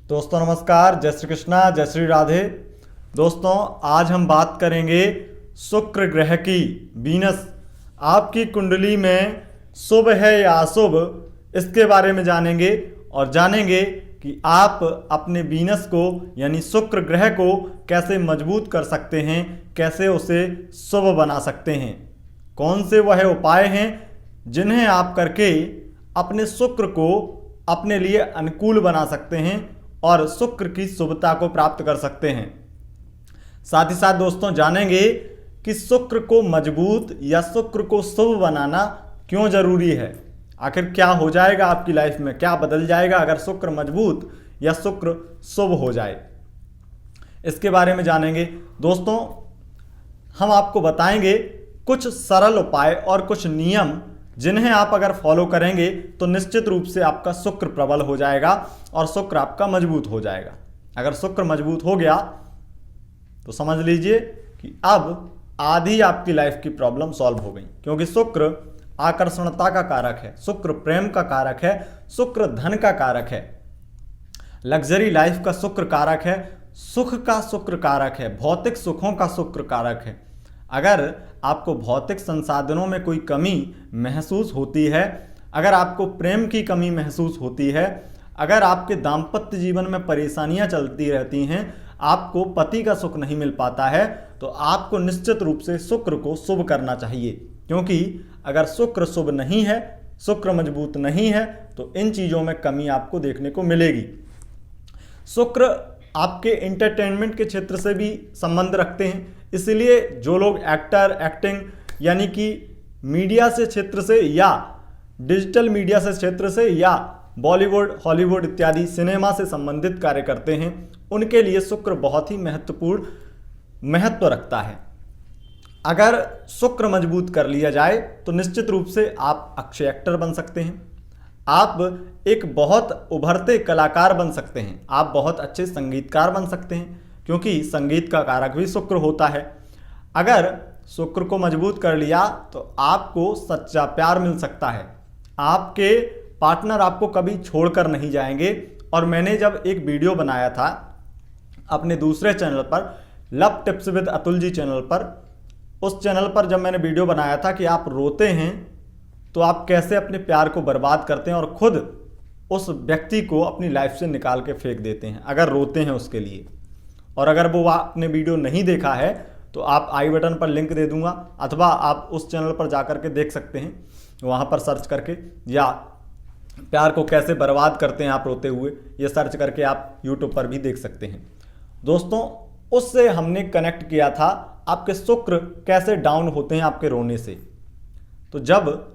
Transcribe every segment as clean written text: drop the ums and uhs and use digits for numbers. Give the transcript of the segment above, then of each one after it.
दोस्तों नमस्कार, जय श्री कृष्णा, जय श्री राधे। दोस्तों आज हम बात करेंगे शुक्र ग्रह की, वीनस आपकी कुंडली में शुभ है या अशुभ, इसके बारे में जानेंगे और जानेंगे कि आप अपने वीनस को यानी शुक्र ग्रह को कैसे मजबूत कर सकते हैं, कैसे उसे शुभ बना सकते हैं, कौन से वह उपाय हैं जिन्हें आप करके अपने शुक्र को अपने लिए अनुकूल बना सकते हैं और शुक्र की शुभता को प्राप्त कर सकते हैं। साथ ही साथ दोस्तों जानेंगे कि शुक्र को मजबूत या शुक्र को शुभ बनाना क्यों जरूरी है। आखिर क्या हो जाएगा आपकी लाइफ में, क्या बदल जाएगा अगर शुक्र मजबूत या शुक्र शुभ हो जाए, इसके बारे में जानेंगे। दोस्तों हम आपको बताएंगे कुछ सरल उपाय और कुछ नियम जिन्हें आप अगर फॉलो करेंगे तो निश्चित रूप से आपका शुक्र प्रबल हो जाएगा और शुक्र आपका मजबूत हो जाएगा। अगर शुक्र मजबूत हो गया तो समझ लीजिए कि अब आधी आपकी लाइफ की प्रॉब्लम सॉल्व हो गई, क्योंकि शुक्र आकर्षणता का कारक है, शुक्र प्रेम का कारक है, शुक्र धन का कारक है, लग्जरी लाइफ का शुक्र कारक है, सुख का शुक्र कारक है, भौतिक सुखों का शुक्र कारक है। अगर आपको भौतिक संसाधनों में कोई कमी महसूस होती है, अगर आपको प्रेम की कमी महसूस होती है, अगर आपके दाम्पत्य जीवन में परेशानियां चलती रहती हैं, आपको पति का सुख नहीं मिल पाता है, तो आपको निश्चित रूप से शुक्र को शुभ करना चाहिए। क्योंकि अगर शुक्र शुभ नहीं है, शुक्र मजबूत नहीं है, तो इन चीज़ों में कमी आपको देखने को मिलेगी। शुक्र आपके एंटरटेनमेंट के क्षेत्र से भी संबंध रखते हैं, इसलिए जो लोग एक्टर, एक्टिंग यानी कि मीडिया से क्षेत्र से या डिजिटल मीडिया से क्षेत्र से या बॉलीवुड, हॉलीवुड इत्यादि सिनेमा से संबंधित कार्य करते हैं, उनके लिए शुक्र बहुत ही महत्वपूर्ण महत्व रखता है। अगर शुक्र मजबूत कर लिया जाए तो निश्चित रूप से आप अच्छे एक्टर बन सकते हैं, आप एक बहुत उभरते कलाकार बन सकते हैं, आप बहुत अच्छे संगीतकार बन सकते हैं, क्योंकि संगीत का कारक भी शुक्र होता है। अगर शुक्र को मजबूत कर लिया तो आपको सच्चा प्यार मिल सकता है, आपके पार्टनर आपको कभी छोड़कर नहीं जाएंगे। और मैंने जब एक वीडियो बनाया था अपने दूसरे चैनल पर, love tips with Atul ji channel पर, उस चैनल पर जब मैंने वीडियो बनाया था कि आप रोते हैं तो आप कैसे अपने प्यार को बर्बाद करते हैं और खुद उस व्यक्ति को अपनी लाइफ से निकाल के फेंक देते हैं अगर रोते हैं उसके लिए। और अगर वो आपने वीडियो नहीं देखा है तो आप आई बटन पर लिंक दे दूंगा, अथवा आप उस चैनल पर जाकर के देख सकते हैं, वहाँ पर सर्च करके, या प्यार को कैसे बर्बाद करते हैं आप रोते हुए, ये सर्च करके आप यूट्यूब पर भी देख सकते हैं। दोस्तों उससे हमने कनेक्ट किया था आपके शुक्र कैसे डाउन होते हैं आपके रोने से। तो जब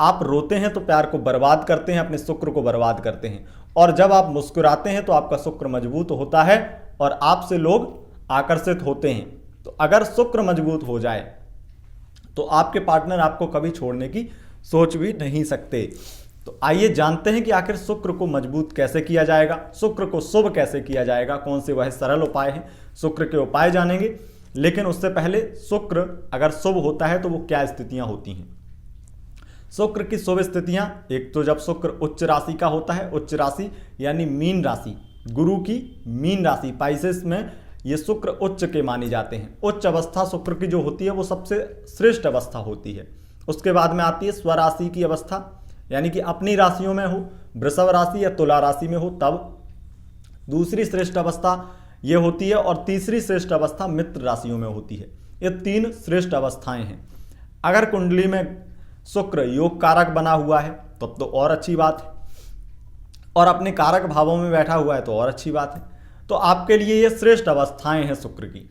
आप रोते हैं तो प्यार को बर्बाद करते हैं, अपने शुक्र को बर्बाद करते हैं, और जब आप मुस्कुराते हैं तो आपका शुक्र मजबूत होता है और आपसे लोग आकर्षित होते हैं। तो अगर शुक्र मजबूत हो जाए तो आपके पार्टनर आपको कभी छोड़ने की सोच भी नहीं सकते। तो आइए जानते हैं कि आखिर शुक्र को मजबूत कैसे किया जाएगा, शुक्र को शुभ कैसे किया जाएगा, कौन से वह सरल उपाय हैं, शुक्र के उपाय जानेंगे। लेकिन उससे पहले शुक्र अगर शुभ होता है तो वो क्या स्थितियां होती हैं। शुक्र की शुभ स्थितियां, एक तो जब शुक्र उच्च राशि का होता है, उच्च राशि यानी मीन राशि, गुरु की मीन राशि पाइसेस में ये शुक्र उच्च के माने जाते हैं। उच्च अवस्था शुक्र की जो होती है वो सबसे श्रेष्ठ अवस्था होती है। उसके बाद में आती है स्वराशि की अवस्था, यानी कि अपनी राशियों में हो, वृषभ राशि या तुला राशि में हो तब दूसरी श्रेष्ठ अवस्था ये होती है, और तीसरी श्रेष्ठ अवस्था मित्र राशियों में होती है। ये तीन श्रेष्ठ अवस्थाएं हैं। अगर कुंडली में शुक्र योग कारक बना हुआ है तब तो और अच्छी बात है, और अपने कारक भावों में बैठा हुआ है तो और अच्छी बात है। तो आपके लिए ये श्रेष्ठ अवस्थाएं हैं शुक्र की।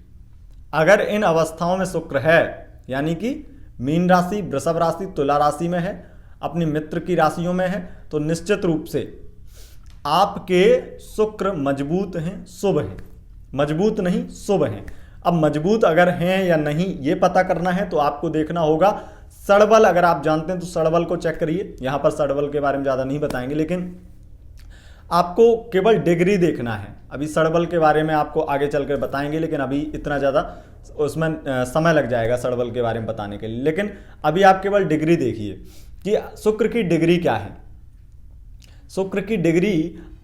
अगर इन अवस्थाओं में शुक्र है, यानी कि मीन राशि, वृषभ राशि, तुला राशि में है, अपनी मित्र की राशियों में है, तो निश्चित रूप से आपके शुक्र मजबूत हैं, शुभ हैं। मजबूत नहीं, शुभ हैं। अब मजबूत अगर हैं या नहीं ये पता करना है तो आपको देखना होगा सड़बल। अगर आप जानते हैं तो सड़बल को चेक करिए। यहाँ पर सड़बल के बारे में ज़्यादा नहीं बताएंगे, लेकिन आपको केवल डिग्री देखना है। अभी सड़बल के बारे में आपको आगे चलकर बताएंगे, लेकिन अभी इतना ज़्यादा उसमें समय लग जाएगा सड़बल के बारे में बताने के लिए। लेकिन अभी आप केवल डिग्री देखिए कि शुक्र की डिग्री क्या है। शुक्र की डिग्री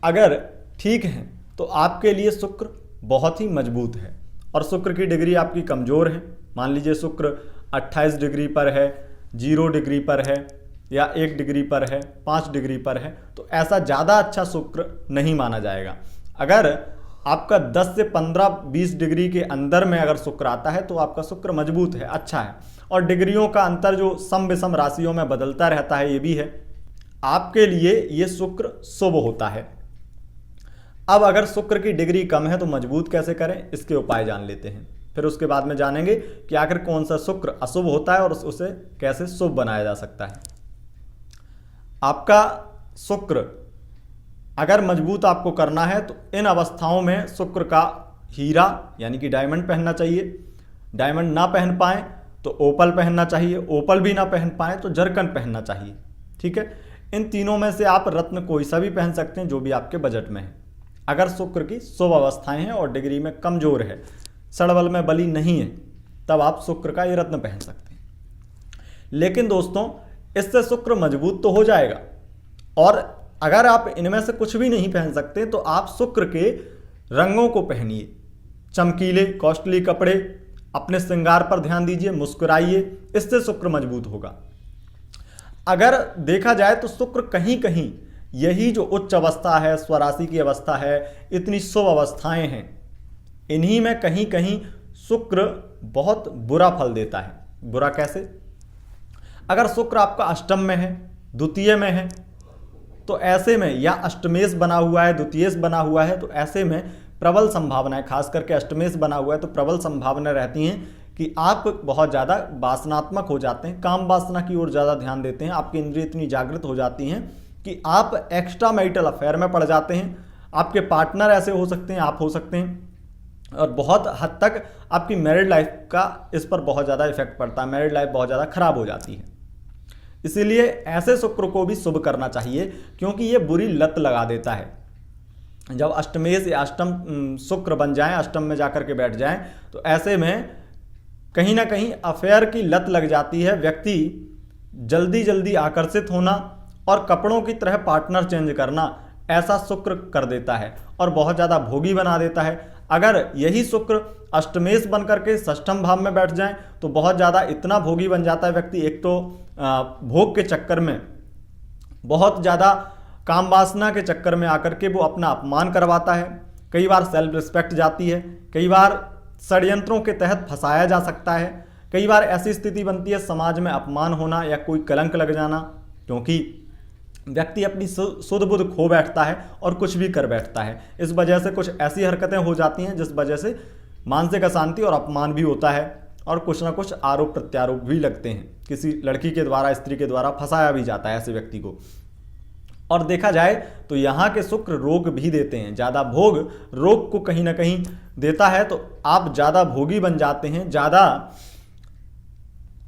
अगर ठीक है तो आपके लिए शुक्र बहुत ही मजबूत है। और शुक्र की डिग्री आपकी कमज़ोर है, मान लीजिए शुक्र 28 डिग्री पर है, 0 डिग्री पर है, या 1 डिग्री पर है, 5 डिग्री पर है, तो ऐसा ज़्यादा अच्छा शुक्र नहीं माना जाएगा। अगर आपका 10 से 15-20 डिग्री के अंदर में अगर शुक्र आता है तो आपका शुक्र मजबूत है, अच्छा है। और डिग्रियों का अंतर जो सम विषम राशियों में बदलता रहता है, ये भी है, आपके लिए ये शुक्र शुभ होता है। अब अगर शुक्र की डिग्री कम है तो मजबूत कैसे करें, इसके उपाय जान लेते हैं। फिर उसके बाद में जानेंगे कि आखिर कौन सा शुक्र अशुभ होता है और उसे कैसे शुभ बनाया जा सकता है। आपका शुक्र अगर मजबूत आपको करना है तो इन अवस्थाओं में शुक्र का हीरा यानी कि डायमंड पहनना चाहिए। डायमंड ना पहन पाएँ तो ओपल पहनना चाहिए, ओपल भी ना पहन पाएँ तो जरकन पहनना चाहिए। ठीक है, इन तीनों में से आप रत्न कोई सा भी पहन सकते हैं जो भी आपके बजट में है। अगर शुक्र की शुभ अवस्थाएं हैं और डिग्री में कमजोर है, सड़बल में बली नहीं है, तब आप शुक्र का ये रत्न पहन सकते हैं। लेकिन दोस्तों, इससे शुक्र मजबूत तो हो जाएगा, और अगर आप इनमें से कुछ भी नहीं पहन सकते तो आप शुक्र के रंगों को पहनिए, चमकीले कॉस्टली कपड़े, अपने श्रृंगार पर ध्यान दीजिए, मुस्कुराइए, इससे शुक्र मजबूत होगा। अगर देखा जाए तो शुक्र कहीं कहीं यही जो उच्च अवस्था है, स्वराशि की अवस्था है, इतनी शुभ अवस्थाएं हैं, इन्हीं में कहीं कहीं शुक्र बहुत बुरा फल देता है। बुरा कैसे? अगर शुक्र आपका अष्टम में है, द्वितीय में है, तो ऐसे में, या अष्टमेश बना हुआ है, द्वितीयेश बना हुआ है, तो ऐसे में प्रबल संभावनाएं, खास करके अष्टमेश बना हुआ है तो प्रबल संभावनाएं रहती हैं कि आप बहुत ज़्यादा वासनात्मक हो जाते हैं, काम वासना की ओर ज़्यादा ध्यान देते हैं, आपकी इंद्रिय इतनी जागृत हो जाती हैं कि आप एक्स्ट्रा मैरिटल अफेयर में पड़ जाते हैं। आपके पार्टनर ऐसे हो सकते हैं, आप हो सकते हैं, और बहुत हद तक आपकी मैरिड लाइफ का इस पर बहुत ज़्यादा इफेक्ट पड़ता है, मैरिड लाइफ बहुत ज़्यादा खराब हो जाती है। इसीलिए ऐसे शुक्र को भी शुभ करना चाहिए, क्योंकि ये बुरी लत लगा देता है। जब अष्टमेश या अष्टम शुक्र बन जाएं, अष्टम में जाकर के बैठ जाएं, तो ऐसे में कहीं ना कहीं अफेयर की लत लग जाती है। व्यक्ति जल्दी जल्दी आकर्षित होना और कपड़ों की तरह पार्टनर चेंज करना, ऐसा शुक्र कर देता है और बहुत ज़्यादा भोगी बना देता है। अगर यही शुक्र अष्टमेश बन करके षष्ठम भाव में बैठ जाएं तो बहुत ज़्यादा इतना भोगी बन जाता है व्यक्ति, एक तो भोग के चक्कर में, बहुत ज़्यादा काम वासना के चक्कर में आकर के वो अपना अपमान करवाता है, कई बार सेल्फ रिस्पेक्ट जाती है, कई बार षड्यंत्रों के तहत फंसाया जा सकता है, कई बार ऐसी स्थिति बनती है समाज में अपमान होना या कोई कलंक लग जाना, क्योंकि व्यक्ति अपनी सुध बुध खो बैठता है और कुछ भी कर बैठता है। इस वजह से कुछ ऐसी हरकतें हो जाती हैं जिस वजह से मानसिक अशांति और अपमान भी होता है, और कुछ ना कुछ आरोप प्रत्यारोप भी लगते हैं, किसी लड़की के द्वारा, स्त्री के द्वारा फंसाया भी जाता है ऐसे व्यक्ति को। और देखा जाए तो यहाँ के शुक्र रोग भी देते हैं, ज़्यादा भोग रोग को कहीं ना कहीं देता है, तो आप ज़्यादा भोगी बन जाते हैं, ज़्यादा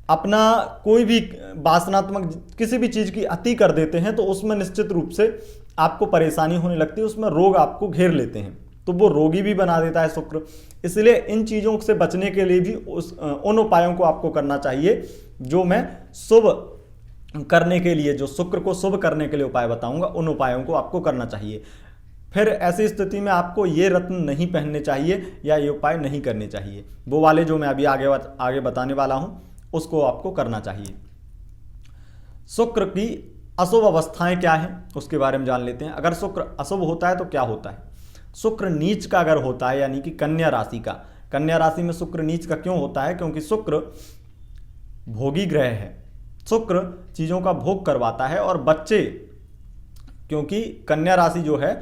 अपना कोई भी वासनात्मक किसी भी चीज़ की अति कर देते हैं, तो उसमें निश्चित रूप से आपको परेशानी होने लगती है, उसमें रोग आपको घेर लेते हैं, तो वो रोगी भी बना देता है शुक्र। इसलिए इन चीज़ों से बचने के लिए भी उन उपायों को आपको करना चाहिए जो मैं शुभ करने के लिए, जो शुक्र को शुभ करने के लिए उपाय बताऊंगा, उन उपायों को आपको करना चाहिए। फिर ऐसी स्थिति में आपको ये रत्न नहीं पहनने चाहिए या ये उपाय नहीं करने चाहिए, वो वाले जो मैं अभी आगे बताने वाला हूं उसको आपको करना चाहिए। शुक्र की अशुभ अवस्थाएं क्या हैं उसके बारे में जान लेते हैं। अगर शुक्र अशुभ होता है तो क्या होता है? शुक्र नीच का अगर होता है, यानी कि कन्या राशि का, कन्या राशि में शुक्र नीच का क्यों होता है? क्योंकि शुक्र भोगी ग्रह है, शुक्र चीज़ों का भोग करवाता है, और बच्चे, क्योंकि कन्या राशि जो है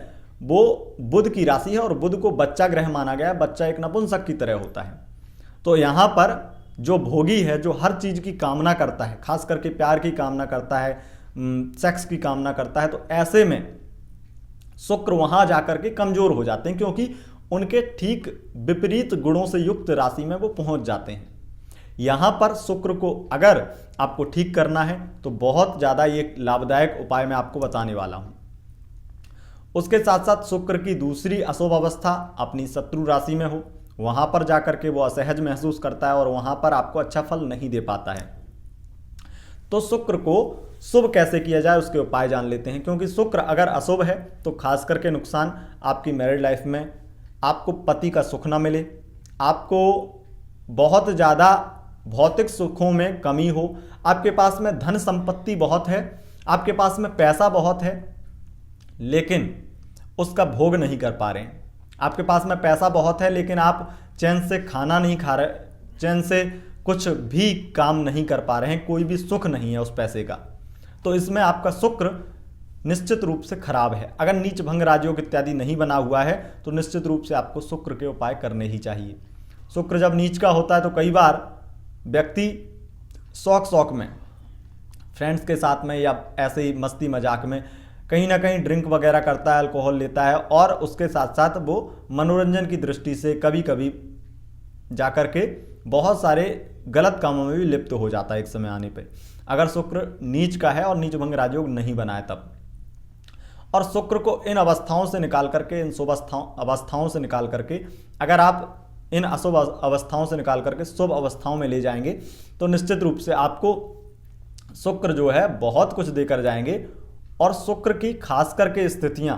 वो बुध की राशि है और बुध को बच्चा ग्रह माना गया है, बच्चा एक नपुंसक की तरह होता है। तो यहाँ पर जो भोगी है, जो हर चीज़ की कामना करता है, खास करके प्यार की कामना करता है, सेक्स की कामना करता है, तो ऐसे में शुक्र वहाँ जाकर के कमज़ोर हो जाते हैं, क्योंकि उनके ठीक विपरीत गुणों से युक्त राशि में वो पहुँच जाते हैं। यहाँ पर शुक्र को अगर आपको ठीक करना है तो बहुत ज़्यादा ये लाभदायक उपाय मैं आपको बताने वाला हूँ। उसके साथ साथ शुक्र की दूसरी अशुभ अवस्था अपनी शत्रु राशि में हो, वहाँ पर जाकर के वो असहज महसूस करता है और वहाँ पर आपको अच्छा फल नहीं दे पाता है। तो शुक्र को शुभ कैसे किया जाए उसके उपाय जान लेते हैं। क्योंकि शुक्र अगर अशुभ है तो खास करके नुकसान आपकी मैरिड लाइफ में, आपको पति का सुख ना मिले, आपको बहुत ज़्यादा भौतिक सुखों में कमी हो, आपके पास में धन संपत्ति बहुत है, आपके पास में पैसा बहुत है लेकिन उसका भोग नहीं कर पा रहे हैं, आपके पास में पैसा बहुत है लेकिन आप चैन से खाना नहीं खा रहे, चैन से कुछ भी काम नहीं कर पा रहे हैं, कोई भी सुख नहीं है उस पैसे का, तो इसमें आपका शुक्र निश्चित रूप से खराब है। अगर नीच भंग राजयोग इत्यादि नहीं बना हुआ है तो निश्चित रूप से आपको शुक्र के उपाय करने ही चाहिए। शुक्र जब नीच का होता है तो कई बार व्यक्ति शौक में फ्रेंड्स के साथ में या ऐसे ही मस्ती मजाक में कहीं ना कहीं ड्रिंक वगैरह करता है, अल्कोहल लेता है और उसके साथ साथ वो मनोरंजन की दृष्टि से कभी कभी जाकर के बहुत सारे गलत कामों में भी लिप्त हो जाता है एक समय आने पे, अगर शुक्र नीच का है और नीच भंग राजयोग नहीं बना है तब। और शुक्र को इन अवस्थाओं से निकाल करके, इन शुभ अवस्थाओं से निकाल करके, अगर आप इन अशुभ अवस्थाओं से निकाल करके शुभ अवस्थाओं में ले जाएंगे तो निश्चित रूप से आपको शुक्र जो है बहुत कुछ देकर जाएंगे। और शुक्र की खास करके स्थितियां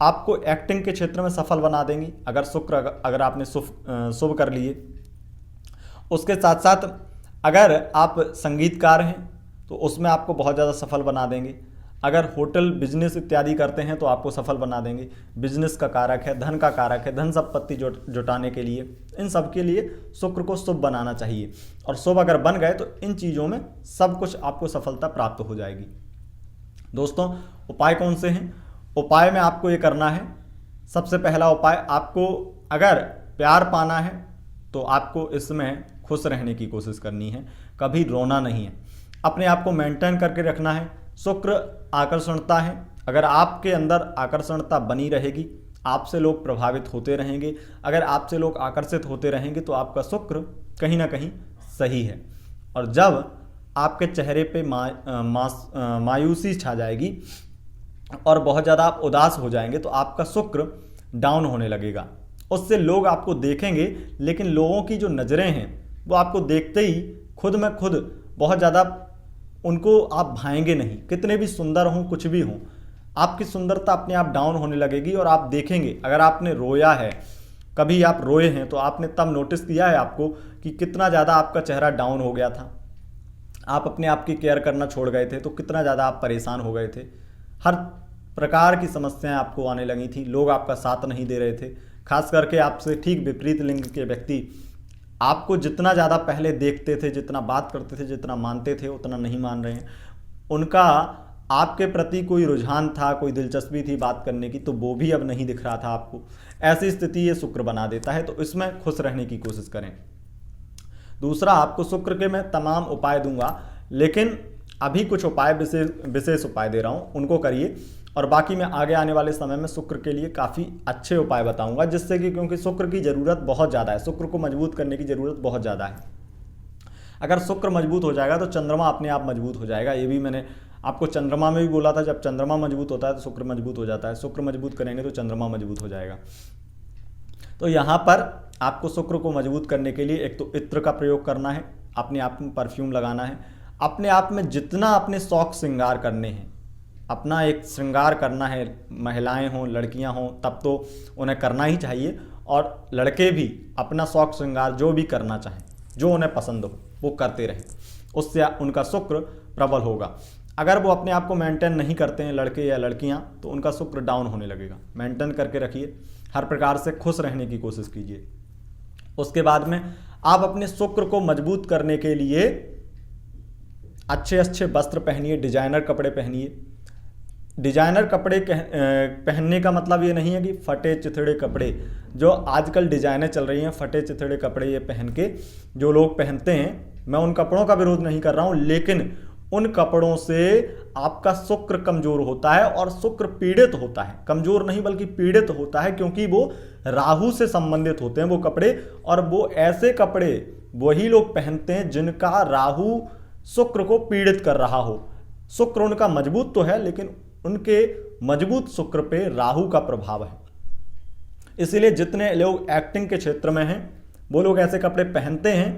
आपको एक्टिंग के क्षेत्र में सफल बना देंगी अगर शुक्र अगर आपने शुभ कर लिए। उसके साथ साथ अगर आप संगीतकार हैं तो उसमें आपको बहुत ज़्यादा सफल बना देंगे, अगर होटल बिजनेस इत्यादि करते हैं तो आपको सफल बना देंगे। बिजनेस का कारक है, धन का कारक है, धन संपत्ति जुटाने के लिए, इन सब के लिए शुक्र को शुभ बनाना चाहिए। और शुभ अगर बन गए तो इन चीज़ों में सब कुछ आपको सफलता प्राप्त हो जाएगी। दोस्तों उपाय कौन से हैं? उपाय में आपको ये करना है, सबसे पहला उपाय, आपको अगर प्यार पाना है तो आपको इसमें खुश रहने की कोशिश करनी है, कभी रोना नहीं है, अपने आप को मेंटेन करके रखना है। शुक्र आकर्षणता है, अगर आपके अंदर आकर्षणता बनी रहेगी आपसे लोग प्रभावित होते रहेंगे, अगर आपसे लोग आकर्षित होते रहेंगे तो आपका शुक्र कहीं ना कहीं सही है। और जब आपके चेहरे पे मायूसी छा जाएगी और बहुत ज़्यादा आप उदास हो जाएंगे तो आपका शुक्र डाउन होने लगेगा, उससे लोग आपको देखेंगे लेकिन लोगों की जो नज़रें हैं वो आपको देखते ही खुद में खुद बहुत ज़्यादा उनको आप भाएंगे नहीं, कितने भी सुंदर हों कुछ भी हों, आपकी सुंदरता अपने आप डाउन होने लगेगी। और आप देखेंगे अगर आपने रोया है, कभी आप रोए हैं तो आपने तब नोटिस किया है आपको कि कितना ज़्यादा आपका चेहरा डाउन हो गया था, आप अपने आप की केयर करना छोड़ गए थे तो कितना ज़्यादा आप परेशान हो गए थे, हर प्रकार की समस्याएं आपको आने लगी थी, लोग आपका साथ नहीं दे रहे थे, खास करके आपसे ठीक विपरीत लिंग के व्यक्ति आपको जितना ज़्यादा पहले देखते थे, जितना बात करते थे, जितना मानते थे उतना नहीं मान रहे हैं, उनका आपके प्रति कोई रुझान था, कोई दिलचस्पी थी बात करने की तो वो भी अब नहीं दिख रहा था आपको। ऐसी स्थिति ये शुक्र बना देता है, तो इसमें खुश रहने की कोशिश करें। दूसरा, आपको शुक्र के मैं तमाम उपाय दूंगा लेकिन अभी कुछ उपाय विशेष उपाय दे रहा हूँ, उनको करिए और बाकी मैं आगे आने वाले समय में शुक्र के लिए काफ़ी अच्छे उपाय बताऊंगा, जिससे कि क्योंकि शुक्र की ज़रूरत बहुत ज़्यादा है, शुक्र को मजबूत करने की ज़रूरत बहुत ज़्यादा है। अगर शुक्र मजबूत हो जाएगा तो चंद्रमा अपने आप मजबूत हो जाएगा, ये भी मैंने आपको चंद्रमा में भी बोला था, जब चंद्रमा मजबूत होता है तो शुक्र मजबूत हो जाता है, शुक्र मजबूत करेंगे तो चंद्रमा मजबूत हो जाएगा। तो यहाँ पर आपको शुक्र को मजबूत करने के लिए एक तो इत्र का प्रयोग करना है, अपने आप में परफ्यूम लगाना है, अपने आप में जितना अपने शौक श्रृंगार करने हैं, अपना एक श्रृंगार करना है, महिलाएं हों लड़कियां हों तब तो उन्हें करना ही चाहिए, और लड़के भी अपना शौक श्रृंगार जो भी करना चाहें, जो उन्हें पसंद हो वो करते रहें, उससे उनका शुक्र प्रबल होगा। अगर वो अपने आप को मेंटेन नहीं करते हैं लड़के या लड़कियां तो उनका शुक्र डाउन होने लगेगा। मेंटेन करके रखिए, हर प्रकार से खुश रहने की कोशिश कीजिए। उसके बाद में आप अपने शुक्र को मजबूत करने के लिए अच्छे अच्छे वस्त्र पहनिए, डिजाइनर कपड़े पहनिए। डिजाइनर कपड़े पहनने का मतलब ये नहीं है कि फटे चिथड़े कपड़े, जो आजकल डिजाइनें चल रही हैं फटे चिथड़े कपड़े ये पहन के जो लोग पहनते हैं, मैं उन कपड़ों का विरोध नहीं कर रहा हूँ, लेकिन उन कपड़ों से आपका शुक्र कमजोर होता है और शुक्र पीड़ित होता है, कमजोर नहीं बल्कि पीड़ित होता है, क्योंकि वो राहु से संबंधित होते हैं वो कपड़े, और वो ऐसे कपड़े वही लोग पहनते हैं जिनका राहु शुक्र को पीड़ित कर रहा हो। शुक्र उनका मजबूत तो है लेकिन उनके मजबूत शुक्र पे राहु का प्रभाव है, इसीलिए जितने लोग एक्टिंग के क्षेत्र में हैं वो लोग ऐसे कपड़े पहनते हैं,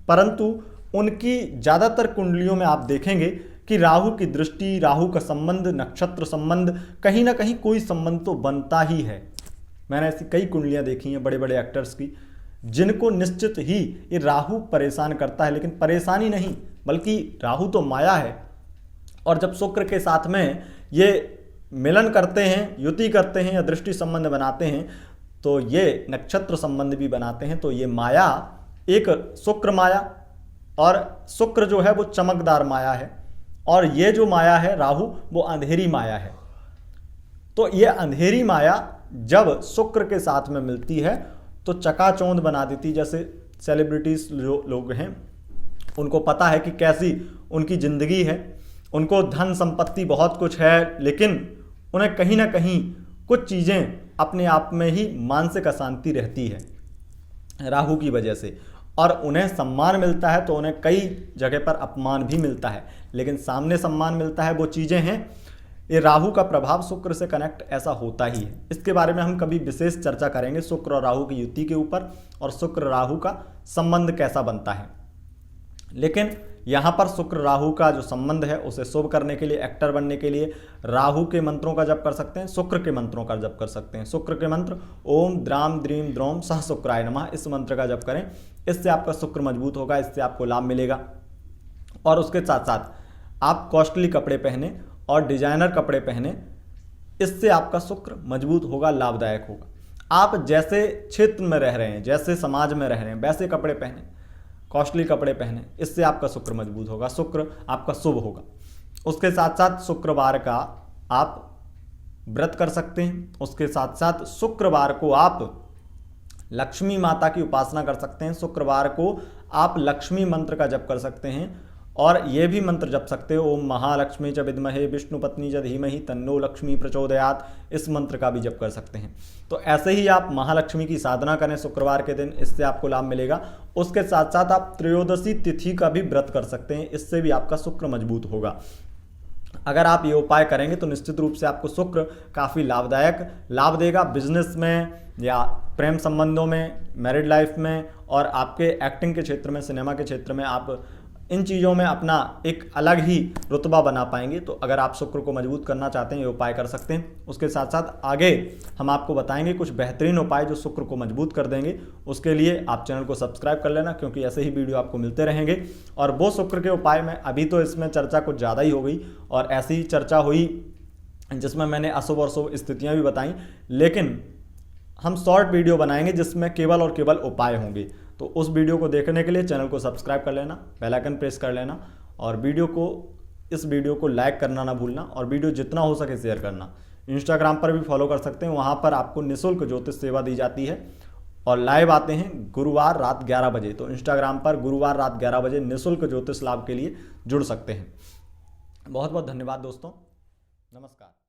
परंतु उनकी ज़्यादातर कुंडलियों में आप देखेंगे कि राहु की दृष्टि, राहु का संबंध, नक्षत्र संबंध, कहीं ना कहीं कोई संबंध तो बनता ही है। मैंने ऐसी कई कुंडलियां देखी हैं बड़े बड़े एक्टर्स की, जिनको निश्चित ही ये राहु परेशान करता है, लेकिन परेशानी नहीं, बल्कि राहु तो माया है। और जब शुक्र के साथ में ये मिलन करते हैं, युति करते हैं या दृष्टि संबंध बनाते हैं, तो ये नक्षत्र संबंध भी बनाते हैं। तो ये माया एक शुक्र माया, और शुक्र जो है वो चमकदार माया है, और ये जो माया है राहु, वो अंधेरी माया है। तो ये अंधेरी माया जब शुक्र के साथ में मिलती है तो चकाचौंध बना देती। जैसे सेलिब्रिटीज जो लोग हैं, उनको पता है कि कैसी उनकी ज़िंदगी है, उनको धन संपत्ति बहुत कुछ है, लेकिन उन्हें कहीं ना कहीं कुछ चीज़ें अपने आप में ही मानसिक अशांति रहती है राहु की वजह से, और उन्हें सम्मान मिलता है तो उन्हें कई जगह पर अपमान भी मिलता है, लेकिन सामने सम्मान मिलता है, वो चीज़ें हैं। ये राहु का प्रभाव शुक्र से कनेक्ट ऐसा होता ही है। इसके बारे में हम कभी विशेष चर्चा करेंगे शुक्र और राहु की युति के ऊपर, और शुक्र राहु का संबंध कैसा बनता है। लेकिन यहाँ पर शुक्र राहु का जो संबंध है उसे शुभ करने के लिए, एक्टर बनने के लिए राहु के मंत्रों का जप कर सकते हैं, शुक्र के मंत्रों का जप कर सकते हैं। शुक्र के मंत्र ओम द्राम द्रीम द्रोम सह शुक्राय नमः, इस मंत्र का जप करें। इससे आपका शुक्र मजबूत होगा, इससे आपको लाभ मिलेगा। और उसके साथ साथ आप कॉस्टली कपड़े पहने और डिजाइनर कपड़े पहने, इससे आपका शुक्र मजबूत होगा, लाभदायक होगा। आप जैसे क्षेत्र में रह रहे हैं, जैसे समाज में रह रहे हैं, वैसे कपड़े पहने, कॉस्टली कपड़े पहने, इससे आपका शुक्र मजबूत होगा, शुक्र आपका शुभ होगा। उसके साथ साथ शुक्रवार का आप व्रत कर सकते हैं। उसके साथ साथ शुक्रवार को आप लक्ष्मी माता की उपासना कर सकते हैं। शुक्रवार को आप लक्ष्मी मंत्र का जप कर सकते हैं, और ये भी मंत्र जप सकते हो ओम महालक्ष्मी च विद्महे विष्णु पत्नी च धीमहि तन्नो लक्ष्मी प्रचोदयात, इस मंत्र का भी जप कर सकते हैं। तो ऐसे ही आप महालक्ष्मी की साधना करें शुक्रवार के दिन, इससे आपको लाभ मिलेगा। उसके साथ साथ आप त्रयोदशी तिथि का भी व्रत कर सकते हैं, इससे भी आपका शुक्र मजबूत होगा। अगर आप ये उपाय करेंगे तो निश्चित रूप से आपको शुक्र काफ़ी लाभदायक लाभ देगा, बिजनेस में या प्रेम संबंधों में, मैरिड लाइफ में, और आपके एक्टिंग के क्षेत्र में, सिनेमा के क्षेत्र में आप इन चीज़ों में अपना एक अलग ही रुतबा बना पाएंगे। तो अगर आप शुक्र को मजबूत करना चाहते हैं, ये उपाय कर सकते हैं। उसके साथ साथ आगे हम आपको बताएंगे कुछ बेहतरीन उपाय जो शुक्र को मजबूत कर देंगे। उसके लिए आप चैनल को सब्सक्राइब कर लेना, क्योंकि ऐसे ही वीडियो आपको मिलते रहेंगे। और वो शुक्र के उपाय में अभी तो इसमें चर्चा कुछ ज़्यादा ही हो गई, और ऐसी ही चर्चा हुई जिसमें मैंने अशुभ और शुभ स्थितियाँ भी बताई, लेकिन हम शॉर्ट वीडियो बनाएंगे जिसमें केवल और केवल उपाय होंगे। तो उस वीडियो को देखने के लिए चैनल को सब्सक्राइब कर लेना, बेल आइकन प्रेस कर लेना, और इस वीडियो को लाइक करना ना भूलना, और वीडियो जितना हो सके शेयर करना। इंस्टाग्राम पर भी फॉलो कर सकते हैं, वहाँ पर आपको निःशुल्क ज्योतिष सेवा दी जाती है, और लाइव आते हैं गुरुवार रात 11 बजे। तो इंस्टाग्राम पर गुरुवार रात 11 बजे निःशुल्क ज्योतिष लाभ के लिए जुड़ सकते हैं। बहुत बहुत धन्यवाद दोस्तों, नमस्कार।